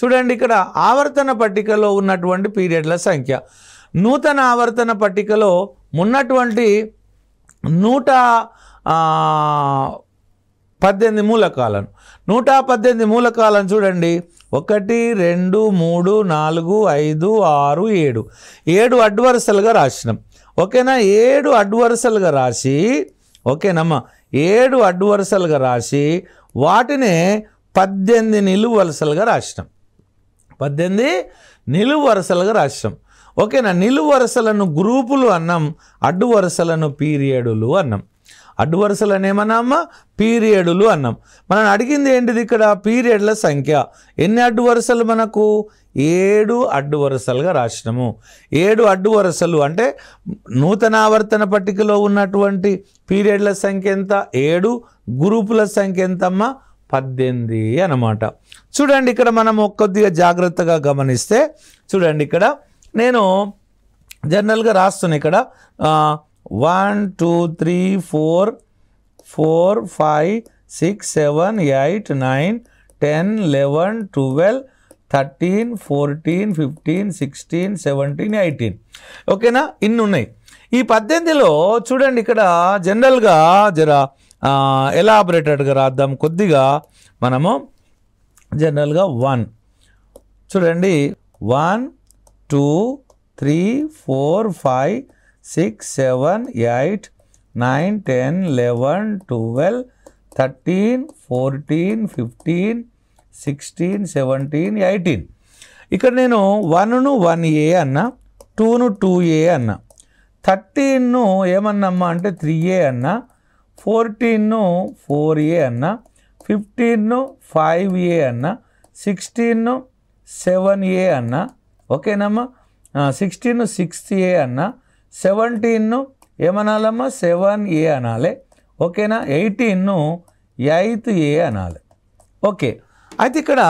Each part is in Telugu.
చూడండి ఇక్కడ ఆవర్తన పట్టికలో ఉన్నటువంటి పీరియడ్ల సంఖ్య. నూతన ఆవర్తన పట్టికలో ఉన్నటువంటి 118 మూలకాలను 118 మూలకాలను చూడండి. 1 2 3 4 5 6 7 7 అడ్డు వరుసలుగా రాసినాం. ఓకేనా? 7 అడ్డు వరుసలుగా రాసి, ఓకేనమ్మా, 7 అడ్డు వరుసలుగా రాసి వాటినే 18 నిలువు వరుసలుగా రాసినాం. 18 నిలువు వరుసలుగా రాసినాం. ఓకేనా? నిలువు వరుసలను గ్రూపులు అన్నాం, అడ్డు వరుసలను పీరియడులు అన్నాం. అడ్డు వరుసలను ఏమన్నామా? పీరియడులు అన్నాం. మనం అడిగింది ఏంటిది ఇక్కడ? పీరియడ్ల సంఖ్య. ఎన్ని అడ్డు వరుసలు మనకు? 7 అడ్డు వరుసలుగా రాసినాము. 7 అడ్డు వరుసలు అంటే నూతన ఆవర్తన పట్టికలో ఉన్నటువంటి పీరియడ్ల సంఖ్య ఎంత? 7. గ్రూపుల సంఖ్య ఎంతమ్మా? 18 అన్నమాట. చూడండి ఇక్కడ మనం కొద్దిగా జాగ్రత్తగా గమనిస్తే చూడండి, ఇక్కడ నేను జనరల్గా రాస్తున్నా. ఇక్కడ 1 2 3 4 4 5 6 7 8 9 10 11 12 13 14 15 16 17 18. ఓకేనా? ఇన్ని ఉన్నాయి. ఈ 18లో చూడండి ఇక్కడ జనరల్గా ఎలాబరేటెడ్గా రాద్దాం కొద్దిగా. మనము జనరల్గా 1 చూడండి, 1 2 3 4 5 6 7 8 9 10 11 12 13 14 15 16 17 18. ఇక్కడ నేను 1ను 1A అన్నా, 2ను 2A అన్నా, 13ను ఏమన్నమ్మా అంటే 3A అన్నా, 14ను 4A అన్నా, 15ను 5A అన్నా, 16ను 7A అన్నా. ఓకేనమ్మా? 16ను 6A అన్నా, 17ను ఏమనాలమ్మా? 7A అనాలి. ఓకేనా? 18ను 8A అనాలి. ఓకే. అయితే ఇక్కడ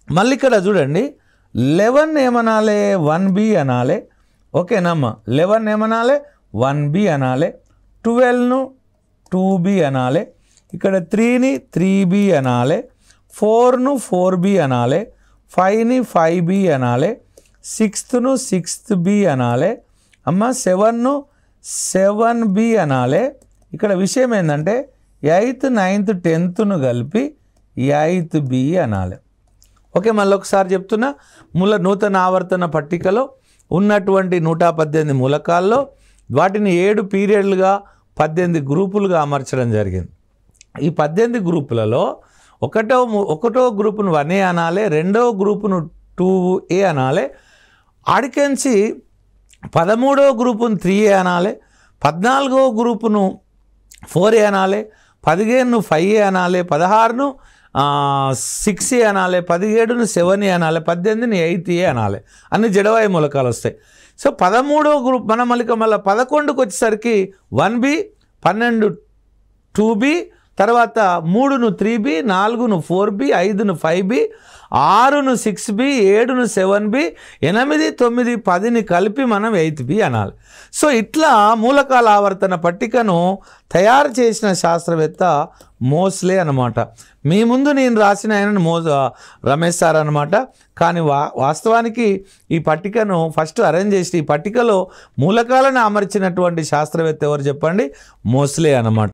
మళ్ళీ ఇక్కడ చూడండి, 11 ఏమనాలి? 1B అనాలి. ఓకేనమ్మా? 11 ఏమనాలి? 1B అనాలి. 12ను 2B అనాలి. ఇక్కడ 3ని 3B అనాలి. 4ను 4B అనాలి. 5ని 5B అనాలి. 6ను 6B అనాలి. అమ్మ 7ను 7B అనాలి. ఇక్కడ విషయం ఏంటంటే 8th 9th 10thను కలిపి 8B అనాలి. ఓకే, మళ్ళీ ఒకసారి చెప్తున్నా. నూతన ఆవర్తన పట్టికలో ఉన్నటువంటి 118 మూలకాల్లో వాటిని 7 పీరియడ్లుగా 18 గ్రూపులుగా అమర్చడం జరిగింది. ఈ 18 గ్రూపులలో ఒకటో గ్రూపును 1A అనాలి, రెండవ గ్రూపును 2A అనాలి, ఆడికెంచి 13వ గ్రూపును 3A అనాలి, 14వ గ్రూపును 4A అనాలి, 15ను 5A అనాలి, 16ను 6A అనాలి, 17ను 7A అనాలి, 18ని 8A అనాలి. అన్ని జడవాయి మూలకాలు వస్తాయి. సో 13వ గ్రూప్ మనం మళ్ళీ 11కు వచ్చేసరికి 1B, 12 2B, తర్వాత 3ను 3B, 4ను 4B, 5ను 5B, 6ను 6B, 7ను 7B, 8 9 10ని కలిపి మనం 8B అనాలి. సో ఇట్లా మూలకాల ఆవర్తన పట్టికను తయారు చేసిన శాస్త్రవేత్త మోస్లే అనమాట. మీ ముందు నేను రాసిన ఆయన రమేష్ సార్ అనమాట. కానీ వాస్తవానికి ఈ పట్టికను ఫస్ట్ అరేంజ్ చేసి ఈ పట్టికలో మూలకాలను అమర్చినటువంటి శాస్త్రవేత్త ఎవరు చెప్పండి? మోస్లే అనమాట.